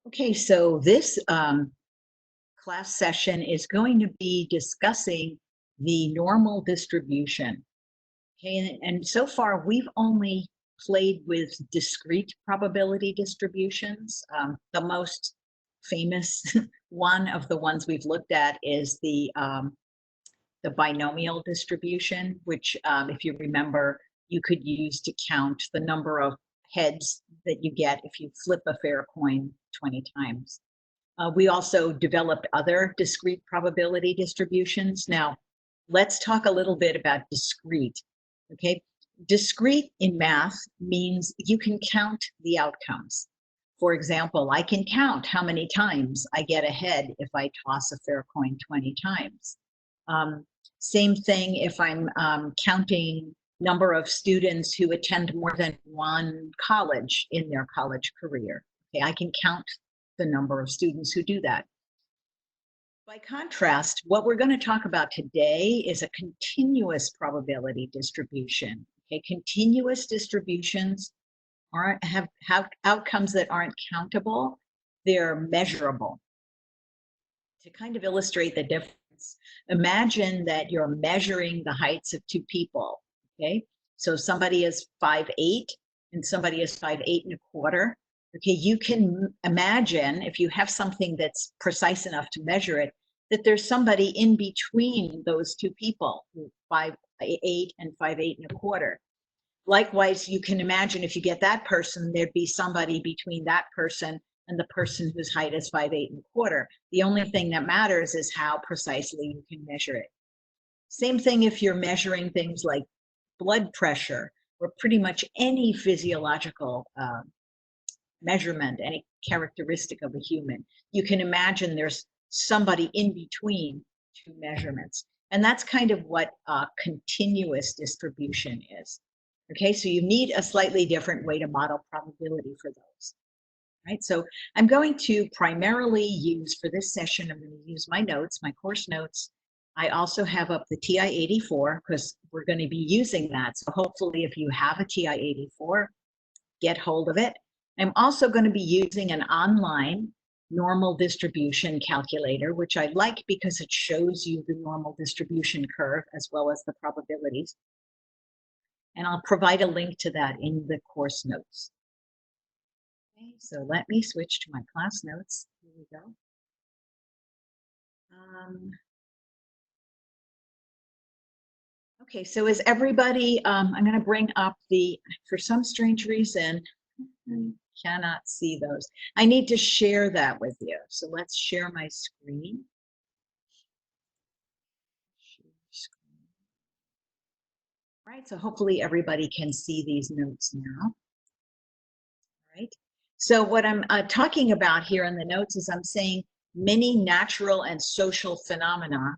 Okay, so this class session is going to be discussing the normal distribution. Okay, and so far we've only played with discrete probability distributions. The most famous one of the ones we've looked at is the binomial distribution, which, if you remember, you could use to count the number of heads that you get if you flip a fair coin 20 times. We also developed other discrete probability distributions. Now, let's talk a little bit about discrete, okay? Discrete in math means you can count the outcomes. For example, I can count how many times I get ahead if I toss a fair coin 20 times. Same thing if I'm counting number of students who attend more than one college in their college career. Okay, I can count the number of students who do that. By contrast, what we're going to talk about today is a continuous probability distribution. Okay, continuous distributions have outcomes that aren't countable, they're measurable. To kind of illustrate the difference, imagine that you're measuring the heights of two people, okay? So somebody is 5'8" and somebody is 5'8¼ Okay, you can imagine, if you have something that's precise enough to measure it, that there's somebody in between those two people, 5'8" and 5'8¼ Likewise, you can imagine if you get that person, there'd be somebody between that person and the person whose height is 5'8¼ The only thing that matters is how precisely you can measure it. Same thing if you're measuring things like blood pressure or pretty much any physiological measurement, any characteristic of a human. You can imagine there's somebody in between two measurements. And that's kind of what continuous distribution is. Okay, so you need a slightly different way to model probability for those. Right, so I'm going to primarily use, for this session, I'm going to use my notes, my course notes. I also have up the TI-84 because we're going to be using that. So hopefully if you have a TI-84, get hold of it. I'm also going to be using an online normal distribution calculator, which I like because it shows you the normal distribution curve as well as the probabilities. And I'll provide a link to that in the course notes. Okay, so let me switch to my class notes. Here we go. Okay, so is everybody, I'm going to bring up for some strange reason, I cannot see those. I need to share that with you. So let's share my screen. All right, so hopefully everybody can see these notes now. All right, so what I'm talking about here in the notes is I'm saying many natural and social phenomena.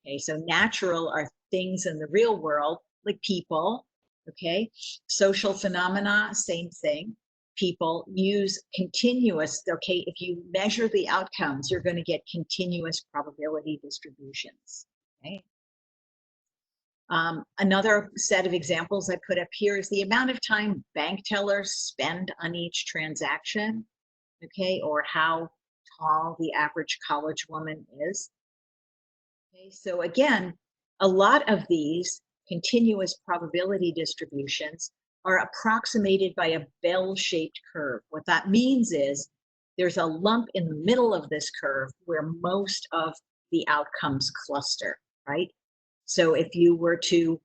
Okay, so natural are things in the real world, like people. Okay, social phenomena, same thing. People use continuous, okay, if you measure the outcomes, you're going to get continuous probability distributions. Okay. Another set of examples I put up here is the amount of time bank tellers spend on each transaction, okay, or how tall the average college woman is. Okay, so again, a lot of these continuous probability distributions are approximated by a bell-shaped curve. What that means is there's a lump in the middle of this curve where most of the outcomes cluster, right? So if you were to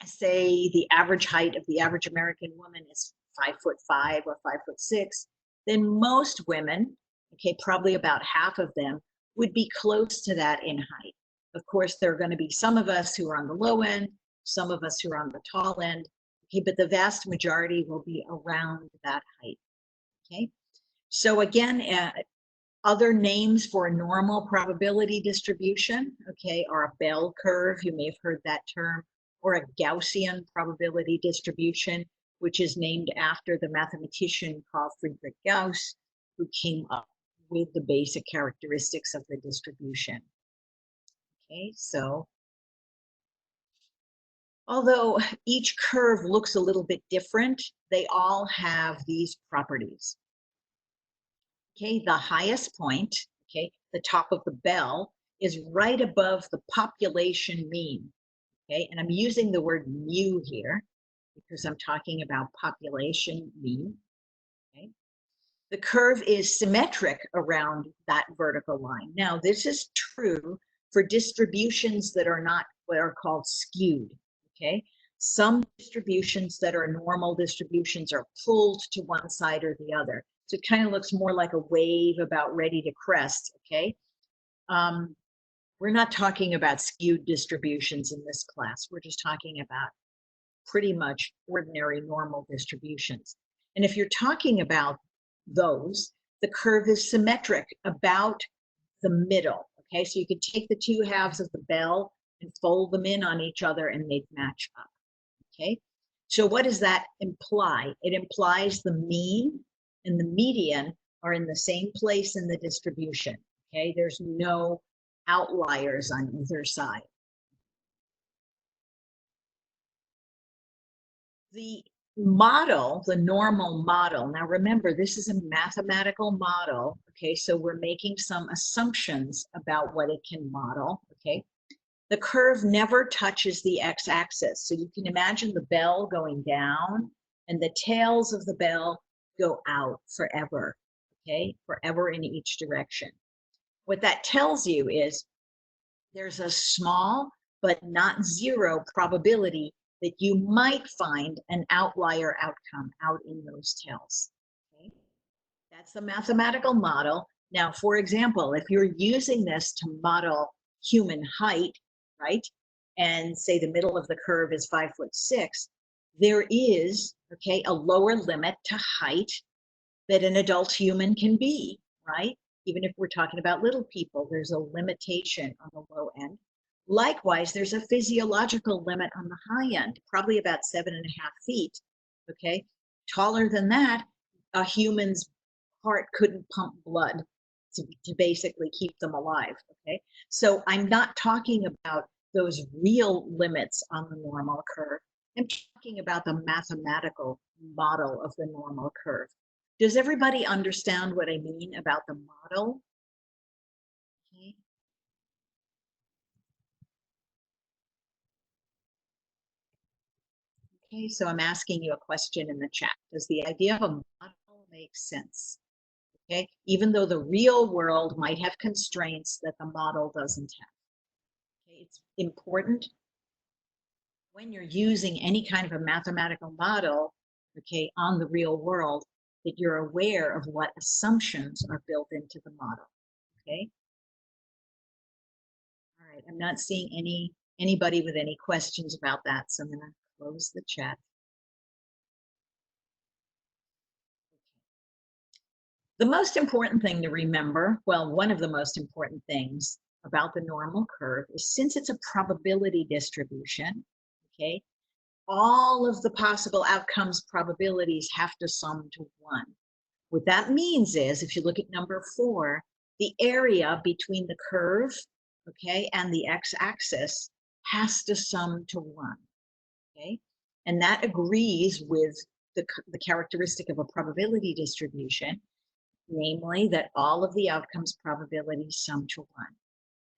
say the average height of the average American woman is 5'5" or 5'6", then most women, okay, probably about half of them, would be close to that in height. Of course, there are going to be some of us who are on the low end, some of us who are on the tall end, okay, but the vast majority will be around that height, okay? So again, other names for a normal probability distribution, okay, are a bell curve, you may have heard that term, or a Gaussian probability distribution, which is named after the mathematician called Friedrich Gauss, who came up with the basic characteristics of the distribution. Okay, so although each curve looks a little bit different, they all have these properties. Okay, the highest point, okay, the top of the bell is right above the population mean. Okay, and I'm using the word mu here because I'm talking about population mean. Okay, the curve is symmetric around that vertical line. Now, this is true for distributions that are not what are called skewed. Okay, some distributions that are normal distributions are pulled to one side or the other. So it kind of looks more like a wave about ready to crest. Okay, we're not talking about skewed distributions in this class. We're just talking about pretty much ordinary normal distributions. And if you're talking about those, the curve is symmetric about the middle. Okay, so you could take the two halves of the bell and fold them in on each other and they'd match up. Okay, so what does that imply? It implies the mean and the median are in the same place in the distribution. Okay, there's no outliers on either side. The model, the normal model, now remember, this is a mathematical model, okay, so we're making some assumptions about what it can model, okay. The curve never touches the x-axis, so you can imagine the bell going down and the tails of the bell go out forever, okay, forever in each direction. What that tells you is there's a small but not zero probability that you might find an outlier outcome out in those tails. Okay? That's the mathematical model. Now, for example, if you're using this to model human height, right, and say the middle of the curve is 5'6", there is, okay, a lower limit to height that an adult human can be, right? Even if we're talking about little people, there's a limitation on the low end. Likewise, there's a physiological limit on the high end, probably about 7.5 feet, okay? Taller than that, a human's heart couldn't pump blood to basically keep them alive, okay? So I'm not talking about those real limits on the normal curve. I'm talking about the mathematical model of the normal curve. Does everybody understand what I mean about the model? Okay. Okay, so I'm asking you a question in the chat. Does the idea of a model make sense? Okay, even though the real world might have constraints that the model doesn't have. Okay, it's important when you're using any kind of a mathematical model, okay, on the real world, that you're aware of what assumptions are built into the model. Okay. All right, I'm not seeing anybody with any questions about that, so I'm going to close the chat. The most important thing to remember, well, one of the most important things about the normal curve is since it's a probability distribution, okay, all of the possible outcomes probabilities have to sum to 1. What that means is, if you look at number 4, the area between the curve, okay, and the x-axis has to sum to 1, okay? And that agrees with the characteristic of a probability distribution, namely that all of the outcomes probabilities sum to 1.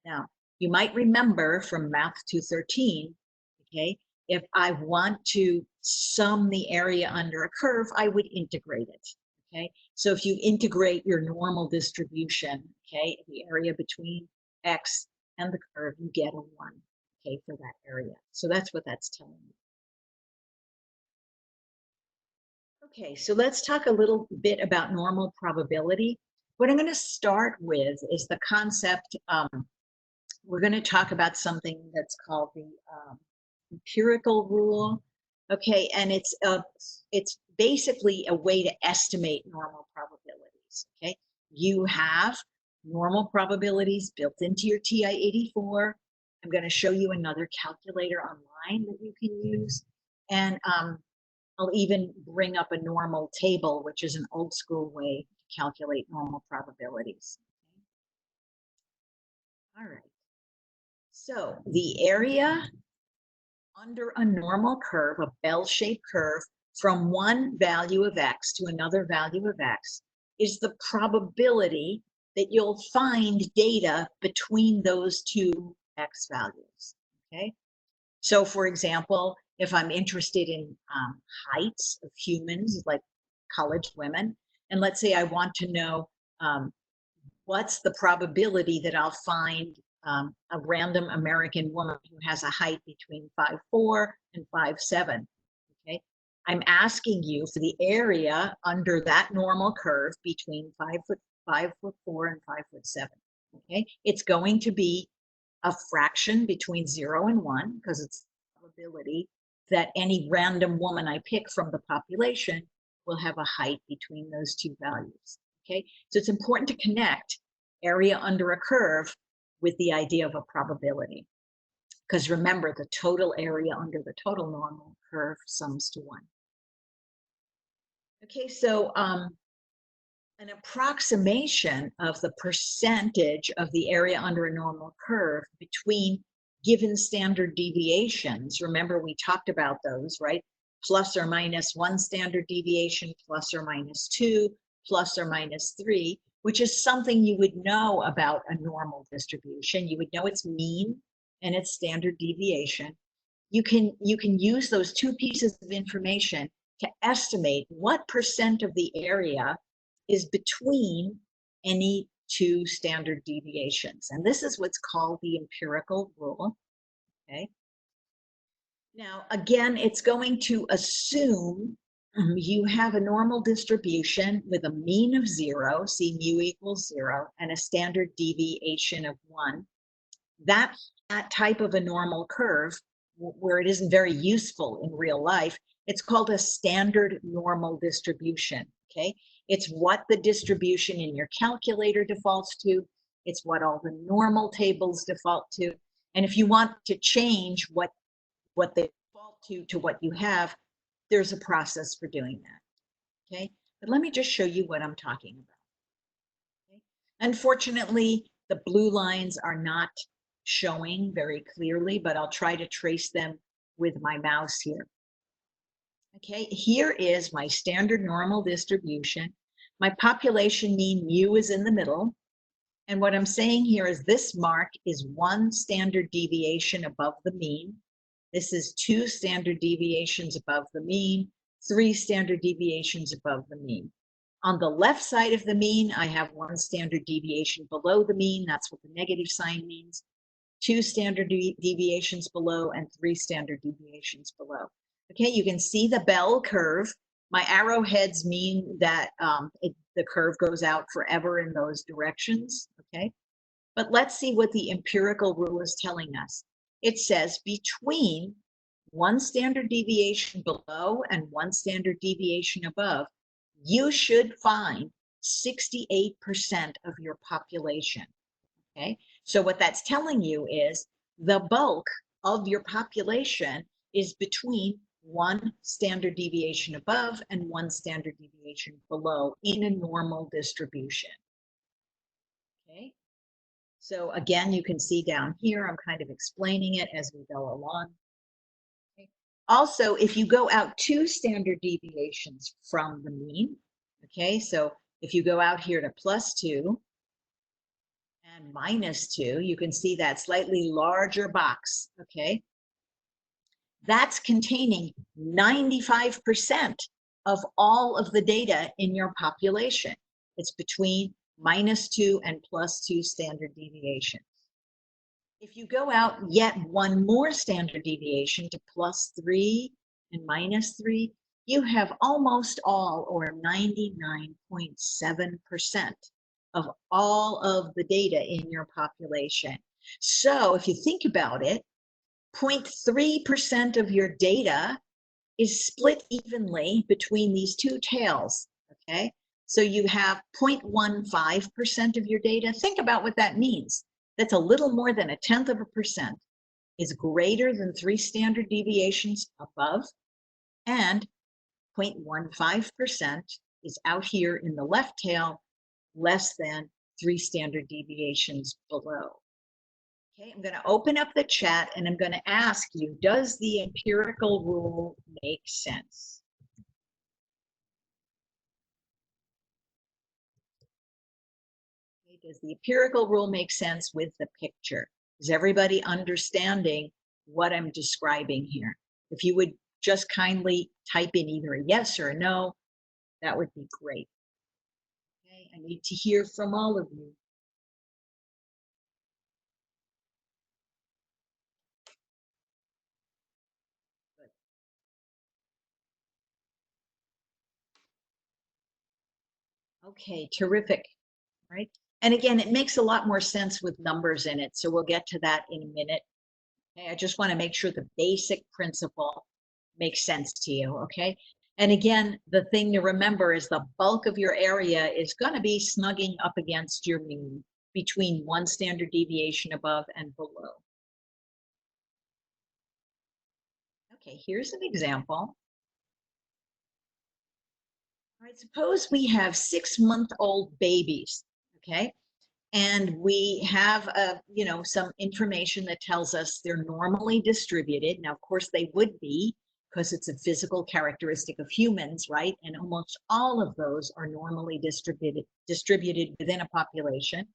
Now, you might remember from MAT218, okay, if I want to sum the area under a curve, I would integrate it, okay? So if you integrate your normal distribution, okay, the area between x and the curve, you get a 1, okay, for that area. So that's what that's telling you. Okay, so let's talk a little bit about normal probability. What I'm going to start with is the concept, we're going to talk about something that's called the empirical rule. Okay, and it's basically a way to estimate normal probabilities. Okay, you have normal probabilities built into your TI-84. I'm going to show you another calculator online that you can use, and I'll even bring up a normal table, which is an old school way to calculate normal probabilities. Okay. All right. So the area under a normal curve, a bell-shaped curve, from one value of x to another value of x, is the probability that you'll find data between those two X values, okay? So for example, if I'm interested in heights of humans, like college women, and let's say I want to know what's the probability that I'll find a random American woman who has a height between 5'4" and 5'7", okay? I'm asking you for the area under that normal curve between 5'4" and 5'7", okay? It's going to be a fraction between 0 and 1, because it's the probability that any random woman I pick from the population will have a height between those two values, okay? So it's important to connect area under a curve with the idea of a probability, because remember, the total area under the total normal curve sums to 1. Okay, so an approximation of the percentage of the area under a normal curve between given standard deviations. Remember, we talked about those, right? Plus or minus 1 standard deviation, plus or minus 2, plus or minus 3, which is something you would know about a normal distribution. You would know its mean and its standard deviation. You can use those two pieces of information to estimate what percent of the area is between any two standard deviations. And this is what's called the empirical rule, okay? Now, again, it's going to assume you have a normal distribution with a mean of 0, see mu equals 0, and a standard deviation of 1. That type of a normal curve, where it isn't very useful in real life, it's called a standard normal distribution, okay? It's what the distribution in your calculator defaults to. It's what all the normal tables default to. And if you want to change what they default to what you have, there's a process for doing that, okay? But let me just show you what I'm talking about, okay? Unfortunately, the blue lines are not showing very clearly, but I'll try to trace them with my mouse here. Okay, here is my standard normal distribution. My population mean mu is in the middle. And what I'm saying here is this mark is 1 standard deviation above the mean. This is 2 standard deviations above the mean, 3 standard deviations above the mean. On the left side of the mean, I have 1 standard deviation below the mean. That's what the negative sign means. 2 standard deviations below and 3 standard deviations below. Okay, you can see the bell curve. My arrowheads mean that the curve goes out forever in those directions, okay? But let's see what the empirical rule is telling us. It says between 1 standard deviation below and 1 standard deviation above, you should find 68% of your population, okay? So what that's telling you is the bulk of your population is between 1 standard deviation above and 1 standard deviation below in a normal distribution, okay? So again, you can see down here, I'm kind of explaining it as we go along. Okay. Also, if you go out 2 standard deviations from the mean, okay, so if you go out here to +2 and -2, you can see that slightly larger box, okay? That's containing 95% of all of the data in your population. It's between -2 and +2 standard deviations. If you go out yet 1 more standard deviation to +3 and -3, you have almost all, or 99.7% of all of the data in your population. So if you think about it, 0.3% of your data is split evenly between these two tails, okay? So you have 0.15% of your data. Think about what that means. That's a little more than 0.1% is greater than 3 standard deviations above, and 0.15% is out here in the left tail, less than 3 standard deviations below. Okay, I'm going to open up the chat and I'm going to ask you, does the empirical rule make sense? Does the empirical rule make sense with the picture? Is everybody understanding what I'm describing here? If you would just kindly type in either a yes or a no, that would be great. Okay, I need to hear from all of you. Good. Okay, terrific. Right? And again, it makes a lot more sense with numbers in it, so we'll get to that in a minute. Okay, I just want to make sure the basic principle makes sense to you, okay? And again, the thing to remember is the bulk of your area is going to be snugging up against your mean, between one standard deviation above and below. Okay, here's an example. All right, suppose we have 6-month-old babies, okay? And we have some information that tells us they're normally distributed. Now, of course, they would be, because it's a physical characteristic of humans, right? And almost all of those are normally distributed within a population.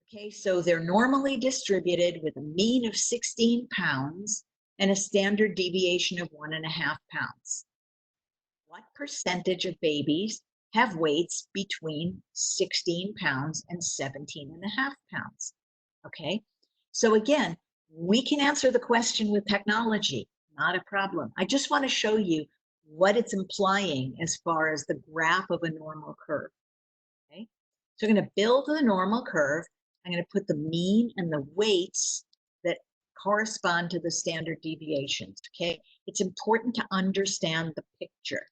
Okay, so they're normally distributed with a mean of 16 pounds and a standard deviation of 1.5 pounds. What percentage of babies have weights between 16 pounds and 17.5 pounds? Okay, so again, we can answer the question with technology, not a problem. I just want to show you what it's implying as far as the graph of a normal curve. Okay, so I'm going to build the normal curve. I'm going to put the mean and the weights that correspond to the standard deviations. Okay, it's important to understand the picture.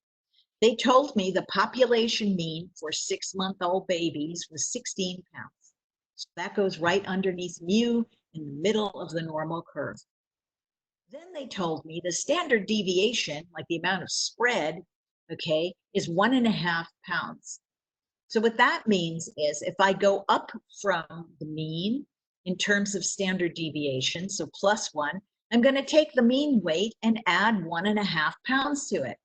They told me the population mean for 6-month-old babies was 16 pounds. So that goes right underneath mu in the middle of the normal curve. Then they told me the standard deviation, like the amount of spread, okay, is 1.5 pounds. So what that means is if I go up from the mean in terms of standard deviation, so +1, I'm going to take the mean weight and add 1.5 pounds to it.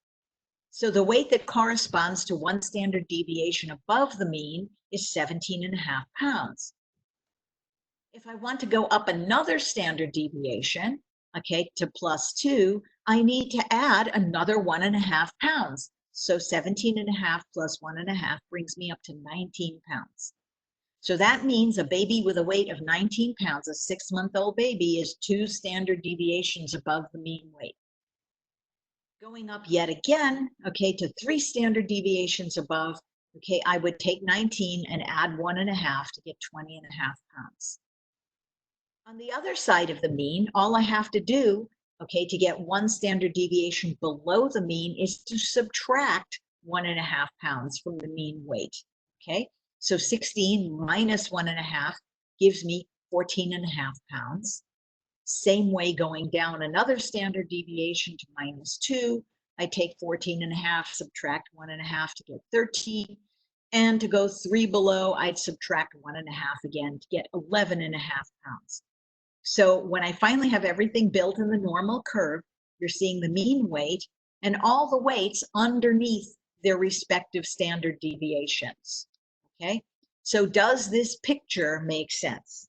So the weight that corresponds to one standard deviation above the mean is 17.5 pounds. If I want to go up another standard deviation, okay, to +2, I need to add another 1.5 pounds. So 17.5 plus 1.5 brings me up to 19 pounds. So that means a baby with a weight of 19 pounds, a 6-month-old baby, is 2 standard deviations above the mean weight. Going up yet again, okay, to 3 standard deviations above, okay, I would take 19 and add 1.5 to get 20.5 pounds. On the other side of the mean, all I have to do, okay, to get 1 standard deviation below the mean is to subtract 1.5 pounds from the mean weight, okay? So 16 minus 1.5 gives me 14.5 pounds. Same way going down another standard deviation to -2, I take 14.5, subtract 1.5 to get 13. And to go 3 below, I'd subtract 1.5 again to get 11.5 pounds. So when I finally have everything built in the normal curve, you're seeing the mean weight and all the weights underneath their respective standard deviations. Okay, so does this picture make sense?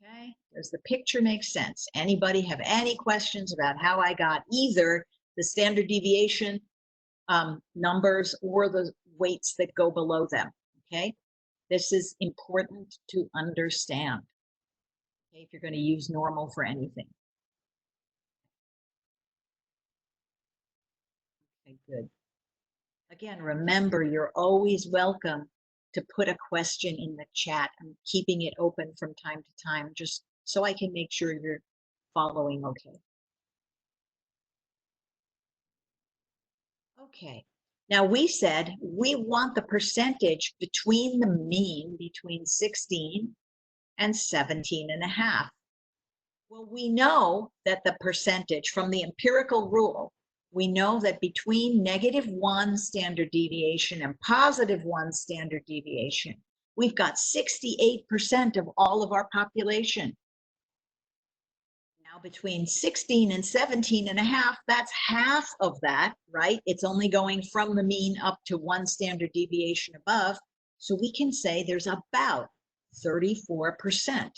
Okay, does the picture make sense? Anybody have any questions about how I got either the standard deviation numbers or the weights that go below them? Okay, this is important to understand, okay, if you're going to use normal for anything. Okay, good. Again, remember, you're always welcome to put a question in the chat. I'm keeping it open from time to time just so I can make sure you're following okay. Okay, now we said we want the percentage between the mean, between 16 and 17.5. Well, we know that the percentage from the empirical rule, we know that between -1 standard deviation and +1 standard deviation, we've got 68% of all of our population. Now between 16 and 17 and a half, that's half of that, right? It's only going from the mean up to one standard deviation above. So we can say there's about 34%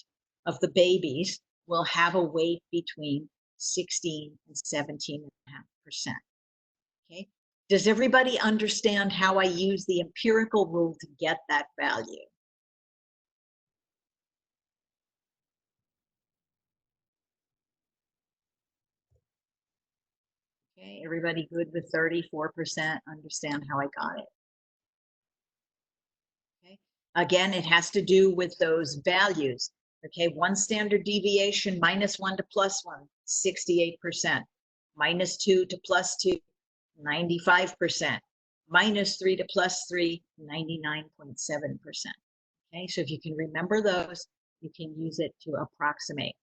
of the babies will have a weight between 16 and 17.5%. Okay. Does everybody understand how I use the empirical rule to get that value? Okay, everybody good with 34%? Understand how I got it? Okay. Again, it has to do with those values. Okay, one standard deviation, -1 to +1, 68%. -2 to +2, 95%. -3 to +3, 99.7%. Okay, so if you can remember those, you can use it to approximate.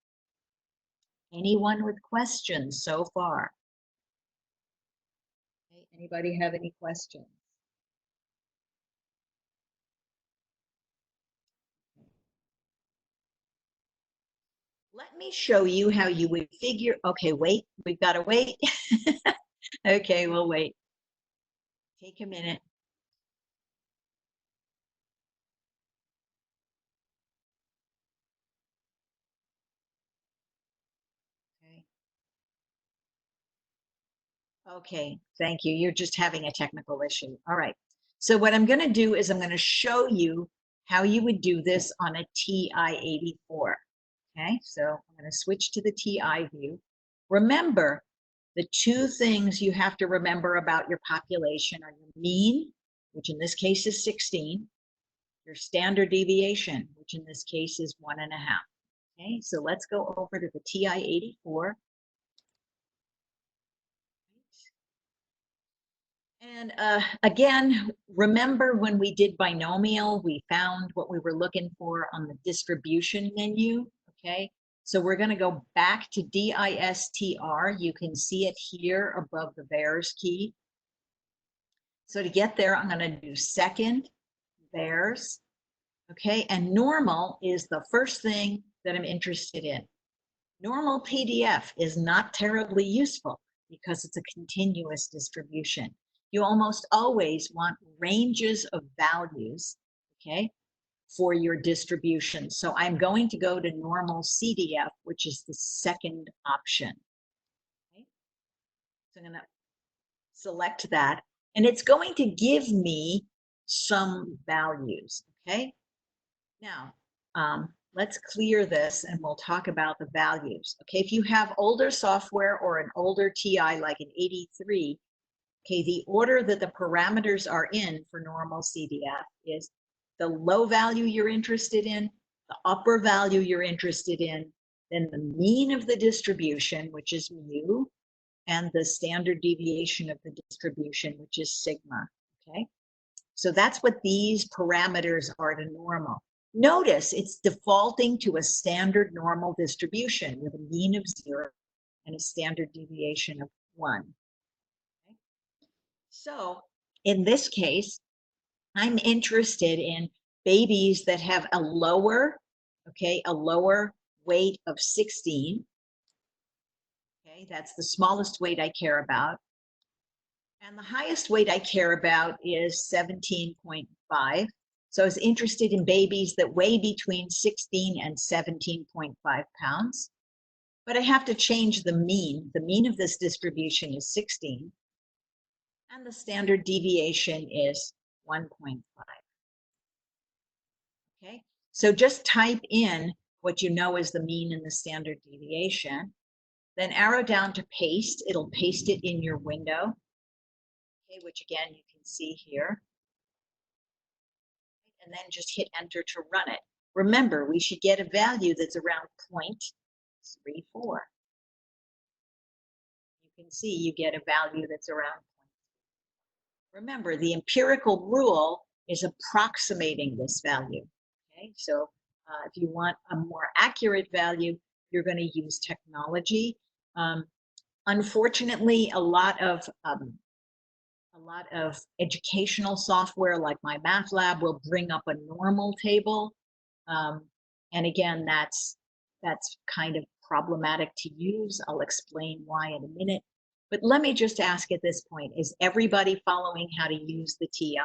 Anyone with questions so far? Okay, anybody have any questions? Let me show you how you would figure, okay, wait, we've got to wait. Okay, we'll wait. Take a minute. Okay. Okay, thank you. You're just having a technical issue. All right. So what I'm going to do is I'm going to show you how you would do this on a TI-84. Okay, so I'm going to switch to the TI view. Remember, the two things you have to remember about your population are your mean, which in this case is 16, your standard deviation, which in this case is 1.5. Okay, so let's go over to the TI-84. And again, remember when we did binomial, we found what we were looking for on the distribution menu, okay? So we're gonna go back to DISTR. You can see it here above the VARS key. So to get there, I'm gonna do second, VARS, okay? And normal is the first thing that I'm interested in. Normal PDF is not terribly useful because it's a continuous distribution. You almost always want ranges of values, okay, for your distribution. So I'm going to go to normal CDF, which is the second option. Okay? So I'm going to select that, and it's going to give me some values, okay? Now, let's clear this and we'll talk about the values. Okay, if you have older software or an older TI like an 83, okay, the order that the parameters are in for normal CDF is the low value you're interested in, the upper value you're interested in, then the mean of the distribution, which is mu, and the standard deviation of the distribution, which is sigma, okay? So that's what these parameters are to normal. Notice it's defaulting to a standard normal distribution with a mean of 0 and a standard deviation of 1. Okay? So in this case, I'm interested in babies that have a lower, okay, a lower weight of 16. Okay, that's the smallest weight I care about. And the highest weight I care about is 17.5. So I was interested in babies that weigh between 16 and 17.5 pounds. But I have to change the mean. The mean of this distribution is 16. And the standard deviation is 1.5. Okay, so just type in what you know is the mean and the standard deviation. Then arrow down to paste. It'll paste it in your window. Okay, which again, you can see here. And then just hit enter to run it. Remember, we should get a value that's around 0.34. You can see you get a value that's around 0.34. Remember, the empirical rule is approximating this value. Okay, so if you want a more accurate value, you're going to use technology. Unfortunately, a lot of educational software like my MATLAB will bring up a normal table. And again, that's kind of problematic to use. I'll explain why in a minute. But let me just ask at this point, is everybody following how to use the TI?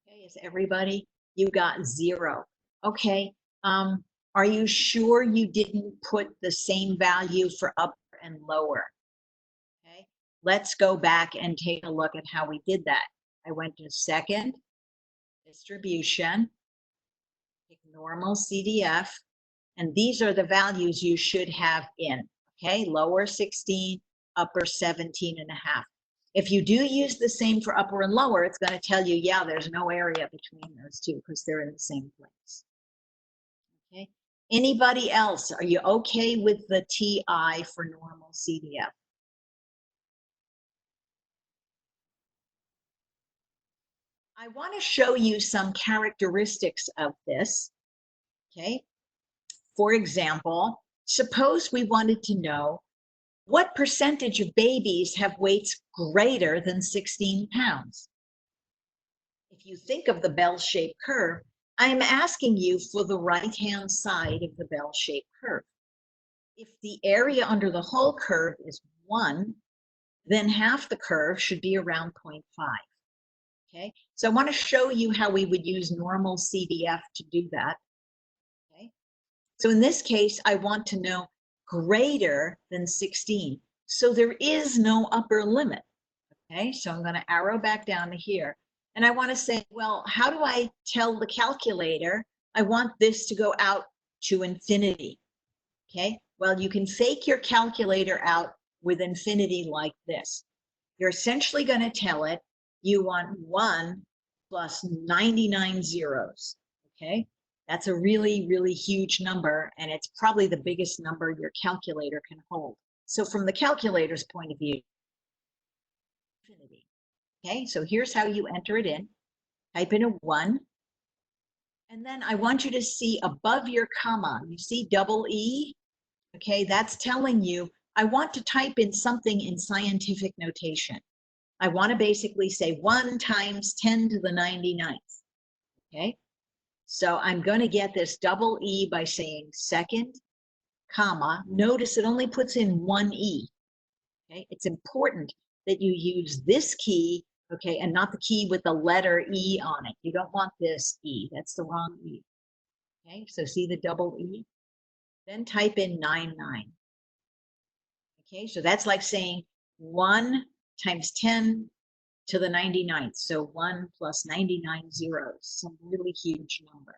Okay, is everybody? You got 0. Okay. Are you sure you didn't put the same value for upper and lower? Okay. Let's go back and take a look at how we did that. I went to second, distribution, pick normal CDF, and these are the values you should have in. Okay, lower 16, upper 17 and a half. If you do use the same for upper and lower, it's going to tell you, yeah, there's no area between those two because they're in the same place. Okay. Anybody else? Are you okay with the TI for normal CDF? I want to show you some characteristics of this. Okay. For example, suppose we wanted to know what percentage of babies have weights greater than 16 pounds? If you think of the bell-shaped curve, I'm asking you for the right-hand side of the bell-shaped curve. If the area under the whole curve is 1, then half the curve should be around 0.5. Okay, so I want to show you how we would use normal CDF to do that. Okay, so in this case, I want to know greater than 16. So there is no upper limit. Okay, so I'm going to arrow back down to here. And I want to say, well, how do I tell the calculator I want this to go out to infinity? Okay, well, you can fake your calculator out with infinity like this. You're essentially going to tell it you want 1 plus 99 zeros. Okay, that's a really, really huge number, and it's probably the biggest number your calculator can hold. So from the calculator's point of view, infinity. Okay, so here's how you enter it in. Type in a 1. And then I want you to see above your comma, you see double E? Okay, that's telling you I want to type in something in scientific notation. I want to basically say 1 times 10 to the 99th. Okay, so I'm going to get this double E by saying second, comma. Notice it only puts in 1 E. Okay, it's important that you use this key, okay, and not the key with the letter E on it. You don't want this E. That's the wrong E. Okay, so see the double E? Then type in 99. Okay, so that's like saying 1 times 10 to the 99th. So 1 plus 99 zeros, some really huge number.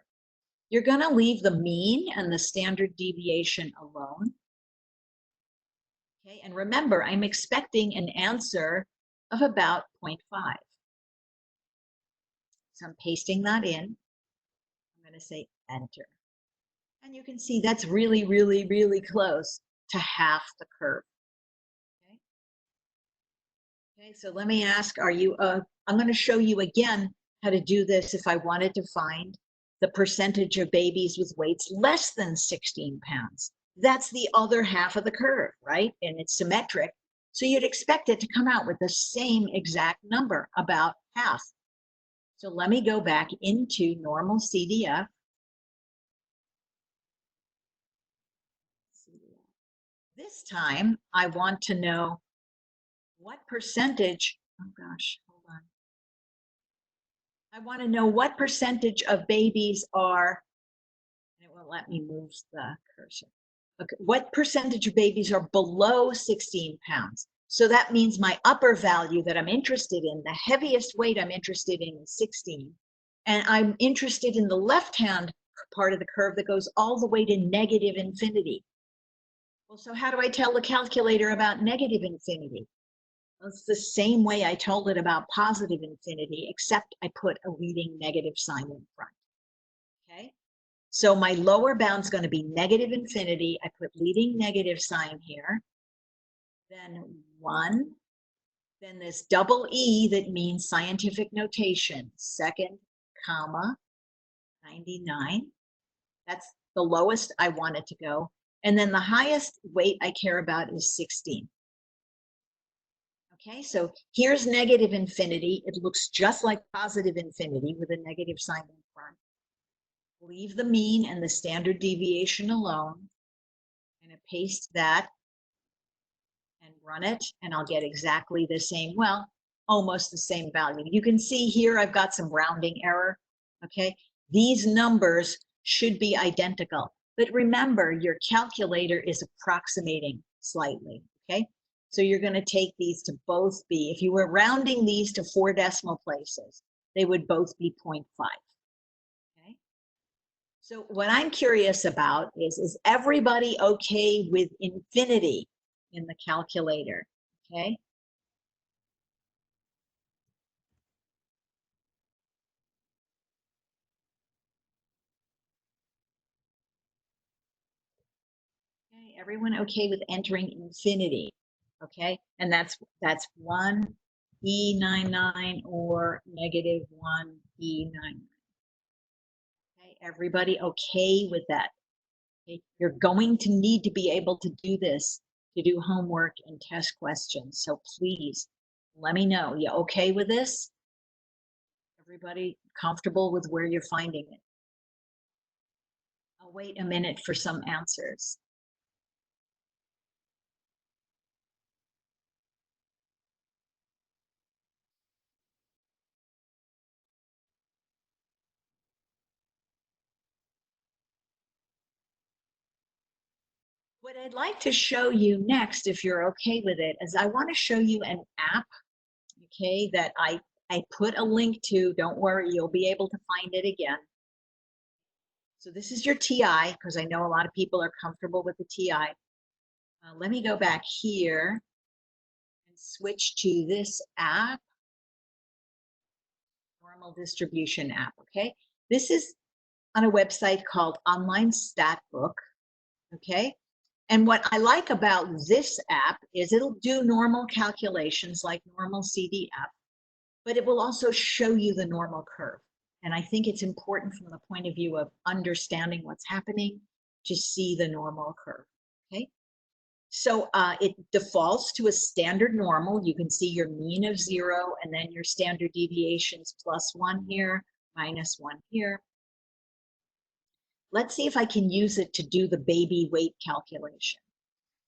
You're going to leave the mean and the standard deviation alone. Okay, and remember, I'm expecting an answer of about 0.5. So I'm pasting that in. I'm going to say enter. And you can see that's really, really, really close to half the curve. Okay, okay, so let me ask, are you, I'm going to show you again how to do this if I wanted to find the percentage of babies with weights less than 16 pounds. That's the other half of the curve, right? And it's symmetric. So you'd expect it to come out with the same exact number, about half. So let me go back into normal CDF. This time, I want to know what percentage, oh gosh, hold on. I want to know what percentage of babies are, and it won't let me move the cursor. Okay, what percentage of babies are below 16 pounds? So that means my upper value that I'm interested in, the heaviest weight I'm interested in is 16. And I'm interested in the left-hand part of the curve that goes all the way to negative infinity. Well, so how do I tell the calculator about negative infinity? Well, it's the same way I told it about positive infinity, except I put a leading negative sign in front. Okay? So my lower bound is going to be negative infinity. I put leading negative sign here. Then 1. Then this double E that means scientific notation. Second, comma, 99. That's the lowest I want it to go. And then the highest weight I care about is 16. Okay, so here's negative infinity. It looks just like positive infinity with a negative sign in front. Leave the mean and the standard deviation alone. I'm going to paste that and run it, and I'll get exactly the same, well, almost the same value. You can see here I've got some rounding error, okay? These numbers should be identical, but remember your calculator is approximating slightly, okay? So you're going to take these to both be, if you were rounding these to 4 decimal places, they would both be 0.5, okay? So what I'm curious about is everybody okay with infinity in the calculator? Okay. Okay. Everyone okay with entering infinity? Okay. And that's 1 E99 or negative 1 E99. Okay. Everybody okay with that? Okay. You're going to need to be able to do this to do homework and test questions. So please let me know. You okay with this? Everybody comfortable with where you're finding it? I'll wait a minute for some answers. What I'd like to show you next, if you're okay with it, is I want to show you an app, okay, that I put a link to. Don't worry, you'll be able to find it again. So this is your TI, because I know a lot of people are comfortable with the TI. Let me go back here and switch to this app, normal distribution app, okay? This is on a website called Online Statbook, okay? And what I like about this app is it'll do normal calculations like normal CDF, but it will also show you the normal curve. And I think it's important from the point of view of understanding what's happening to see the normal curve, okay? So it defaults to a standard normal. You can see your mean of 0 and then your standard deviations +1 here, -1 here. Let's see if I can use it to do the baby weight calculation.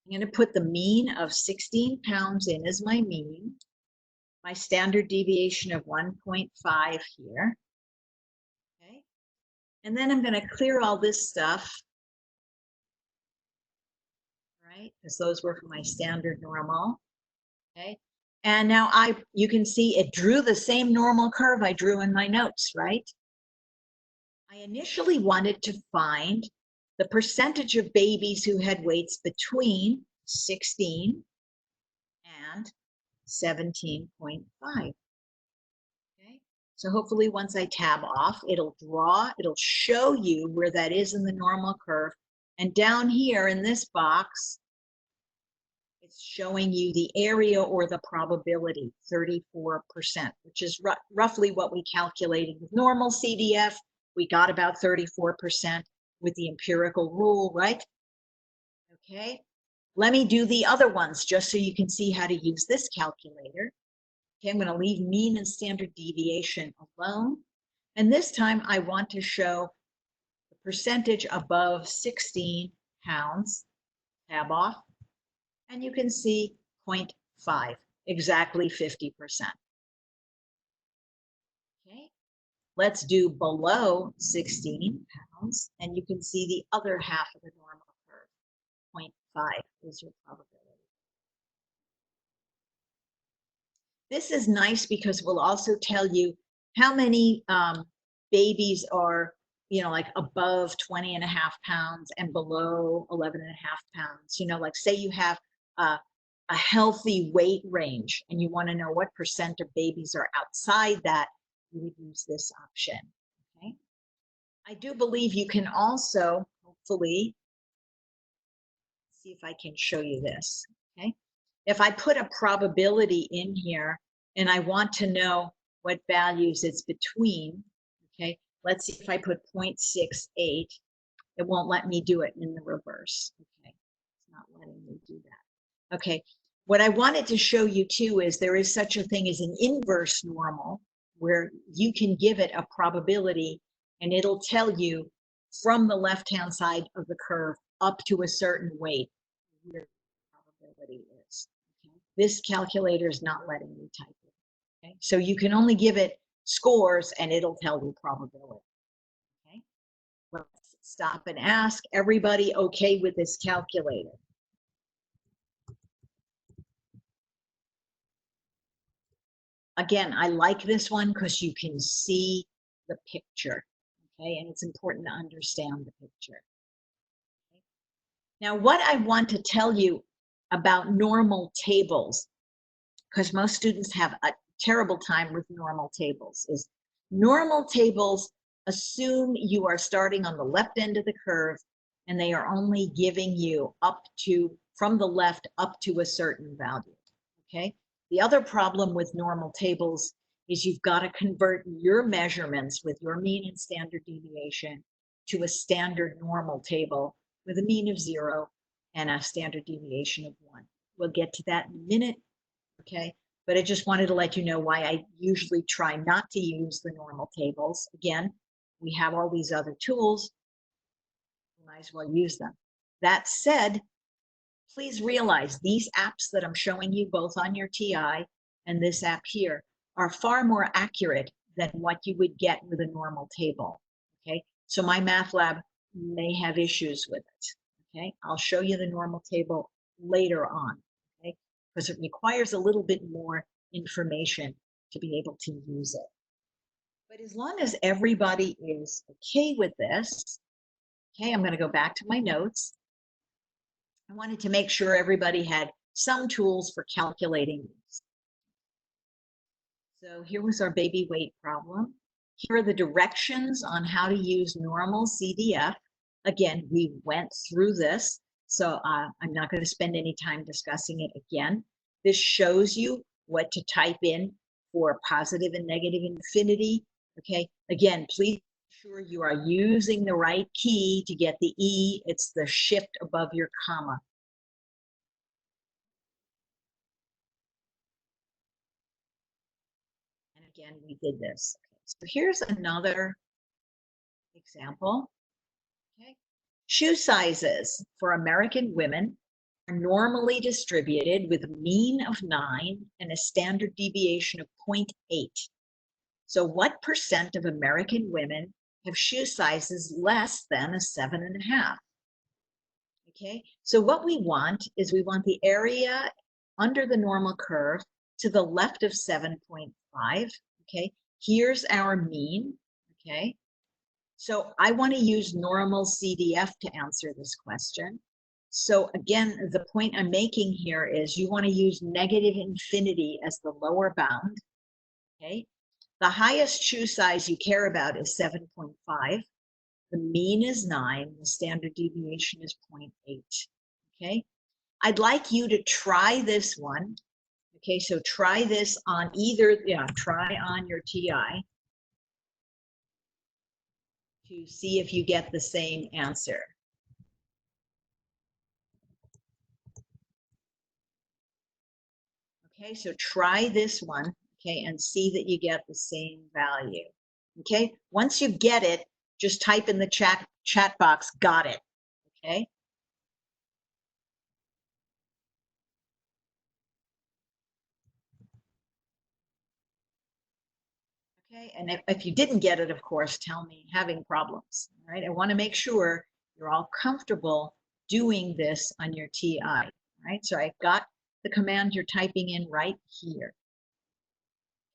I'm going to put the mean of 16 pounds in as my mean, my standard deviation of 1.5 here. Okay. And then I'm going to clear all this stuff, right? Because those were for my standard normal. Okay. And now you can see it drew the same normal curve I drew in my notes, right? I initially wanted to find the percentage of babies who had weights between 16 and 17.5. Okay, so hopefully once I tab off, it'll show you where that is in the normal curve. And down here in this box, it's showing you the area or the probability, 34%, which is roughly what we calculated with normal CDF. We got about 34% with the empirical rule, right? Okay, let me do the other ones just so you can see how to use this calculator. Okay, I'm going to leave mean and standard deviation alone. And this time I want to show the percentage above 16 pounds, tab off, and you can see 0.5, exactly 50%. Okay, let's do below 16 pounds, and you can see the other half of the normal curve, 0.5 is your probability. This is nice because we'll also tell you how many babies are, like above 20 and a half pounds and below 11 and a half pounds. Like say you have a healthy weight range and you want to know what percent of babies are outside that, you would use this option. Okay. I do believe you can also, hopefully, see if I can show you this. Okay. If I put a probability in here and I want to know what values it's between, okay, let's see if I put 0.68, it won't let me do it in the reverse. Okay, it's not letting me do that. Okay, What I wanted to show you too is there is such a thing as an inverse normal, where you can give it a probability and it'll tell you from the left-hand side of the curve up to a certain weight where the probability is. Okay? This calculator is not letting you type it. Okay? So you can only give it scores and it'll tell you probability. Okay? Let's stop and ask everybody okay with this calculator. Again, I like this one because you can see the picture, okay? And it's important to understand the picture. Okay? Now, what I want to tell you about normal tables, because most students have a terrible time with normal tables, is normal tables assume you are starting on the left end of the curve and they are only giving you up to, from the left up to a certain value, okay? The other problem with normal tables is you've got to convert your measurements with your mean and standard deviation to a standard normal table with a mean of 0 and a standard deviation of 1. We'll get to that in a minute, okay? But I just wanted to let you know why I usually try not to use the normal tables. Again, we have all these other tools, we might as well use them. That said, please realize these apps that I'm showing you both on your TI and this app here are far more accurate than what you would get with a normal table, okay? So my math lab may have issues with it, okay? I'll show you the normal table later on, okay? Because it requires a little bit more information to be able to use it. But as long as everybody is okay with this, okay, I'm going to go back to my notes. I wanted to make sure everybody had some tools for calculating these. So here was our baby weight problem. Here are the directions on how to use normal CDF. Again, we went through this, so I'm not going to spend any time discussing it again. This shows you what to type in for positive and negative infinity. Okay, again, please make sure you are using the right key to get the E. It's the shift above your comma. And again, we did this. Okay, so here's another example. Okay. Shoe sizes for American women are normally distributed with a mean of 9 and a standard deviation of 0.8. So what percent of American women have shoe sizes less than a 7.5? Okay, so what we want is we want the area under the normal curve to the left of 7.5. Okay, here's our mean. Okay, so I want to use normal CDF to answer this question. So again, the point I'm making here is you want to use negative infinity as the lower bound. Okay, the highest shoe size you care about is 7.5. The mean is 9. The standard deviation is 0.8. Okay, I'd like you to try this one. Okay, so try this on either, try on your TI to see if you get the same answer. Okay, so try this one, okay, and see that you get the same value. Okay, once you get it, just type in the chat box, got it, okay? Okay, and if you didn't get it, of course, tell me having problems, all right? I want to make sure you're all comfortable doing this on your TI, right? So I've got the command you're typing in right here.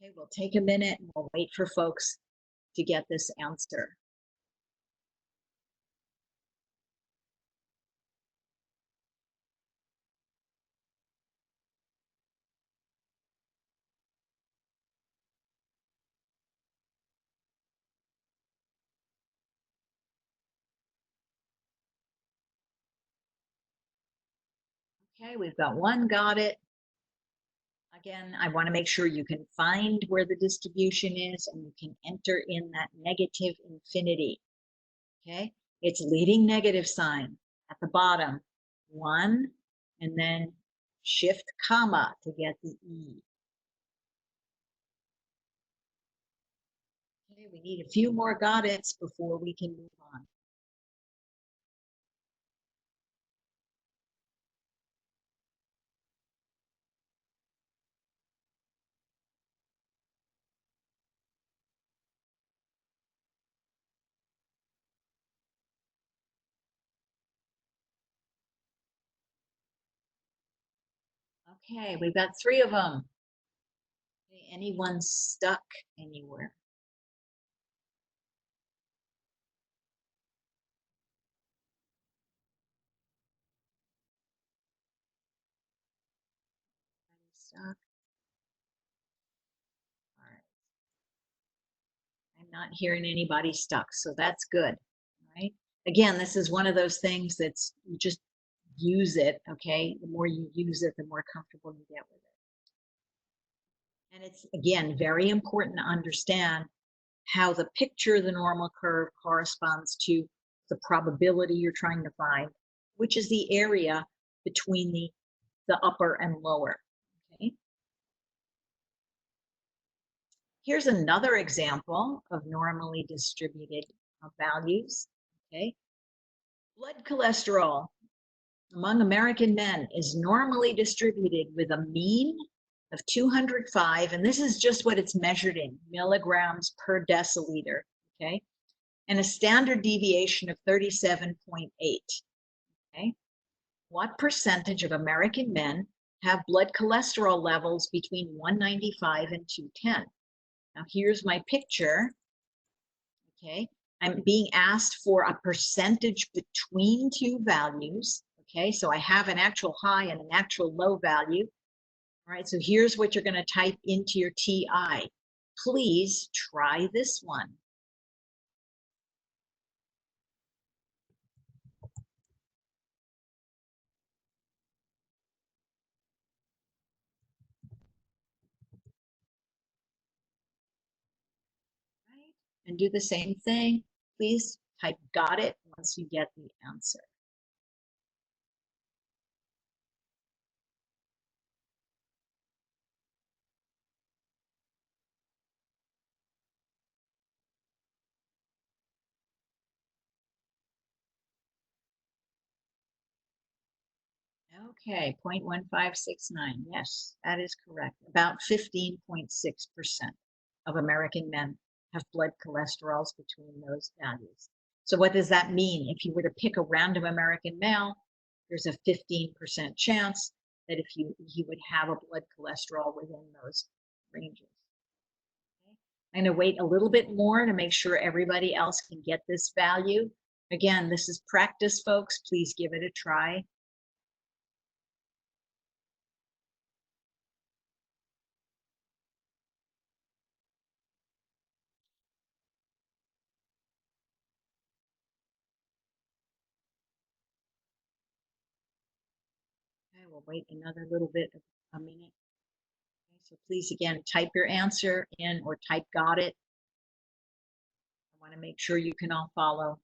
Okay, we'll take a minute and we'll wait for folks to get this answer. Okay, we've got one, got it. Again, I want to make sure you can find where the distribution is and you can enter in that negative infinity. Okay, it's leading negative sign at the bottom, 1, and then shift comma to get the E. Okay, we need a few more got it's before we can move on. Okay, we've got 3 of them. Okay, anyone stuck anywhere? Stuck? All right. I'm not hearing anybody stuck, so that's good. All right. Again, this is one of those things that's you just use it, okay? The more you use it, the more comfortable you get with it. And it's, again, very important to understand how the picture of the normal curve corresponds to the probability you're trying to find, which is the area between the upper and lower. Okay. Here's another example of normally distributed values. Okay. Blood cholesterol among American men is normally distributed with a mean of 205, and this is just what it's measured in, milligrams per deciliter, okay? And a standard deviation of 37.8, okay? What percentage of American men have blood cholesterol levels between 195 and 210? Now here's my picture, okay? I'm being asked for a percentage between 2 values, okay? So I have an actual high and an actual low value. All right, so here's what you're going to type into your TI. Please try this one. Right? And do the same thing. Please type got it once you get the answer. Okay, 0.1569. Yes, that is correct. About 15.6% of American men have blood cholesterols between those values. So what does that mean? If you were to pick a random American male, there's a 15% chance that he would have a blood cholesterol within those ranges. Okay. I'm going to wait a little bit more to make sure everybody else can get this value. Again, this is practice, folks. Please give it a try. Okay, we'll wait another little bit, a minute. Okay, so please, again, type your answer in or type got it. I want to make sure you can all follow.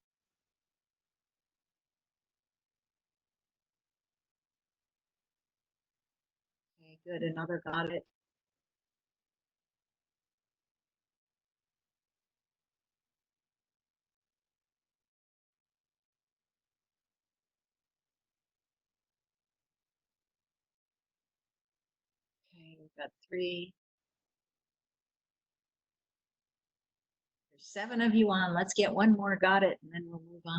Okay, good. Another got it. Okay, we've got 3. There's 7 of you on. Let's get one more got it, and then we'll move on.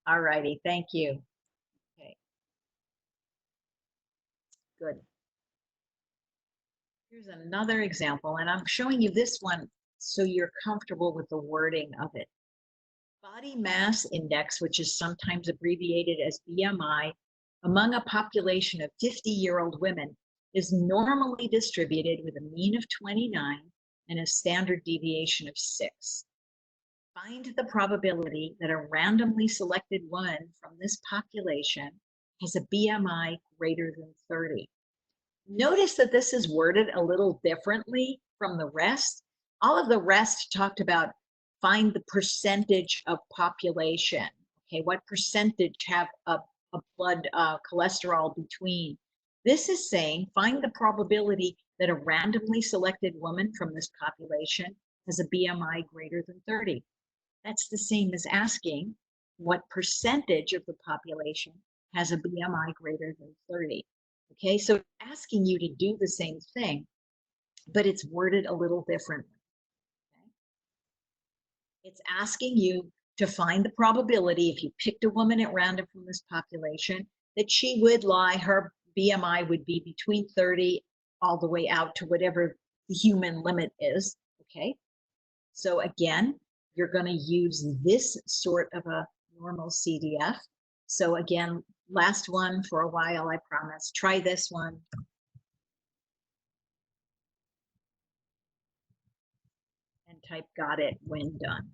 All righty. Thank you. Okay, good. Here's another example, and I'm showing you this one so you're comfortable with the wording of it. Body mass index, which is sometimes abbreviated as BMI, among a population of 50-year-old women is normally distributed with a mean of 29 and a standard deviation of 6. Find the probability that a randomly selected woman from this population has a BMI greater than 30. Notice that this is worded a little differently from the rest. All of the rest talked about find the percentage of population. Okay, what percentage have a blood cholesterol between? This is saying find the probability that a randomly selected woman from this population has a BMI greater than 30. That's the same as asking what percentage of the population has a BMI greater than 30. Okay, so asking you to do the same thing, but it's worded a little differently. Okay? It's asking you to find the probability, if you picked a woman at random from this population, that she would lie, her BMI would be between 30 all the way out to whatever the human limit is. Okay, so again, you're going to use this sort of a normal CDF. So again, last one for a while, I promise. Try this one. And type got it when done.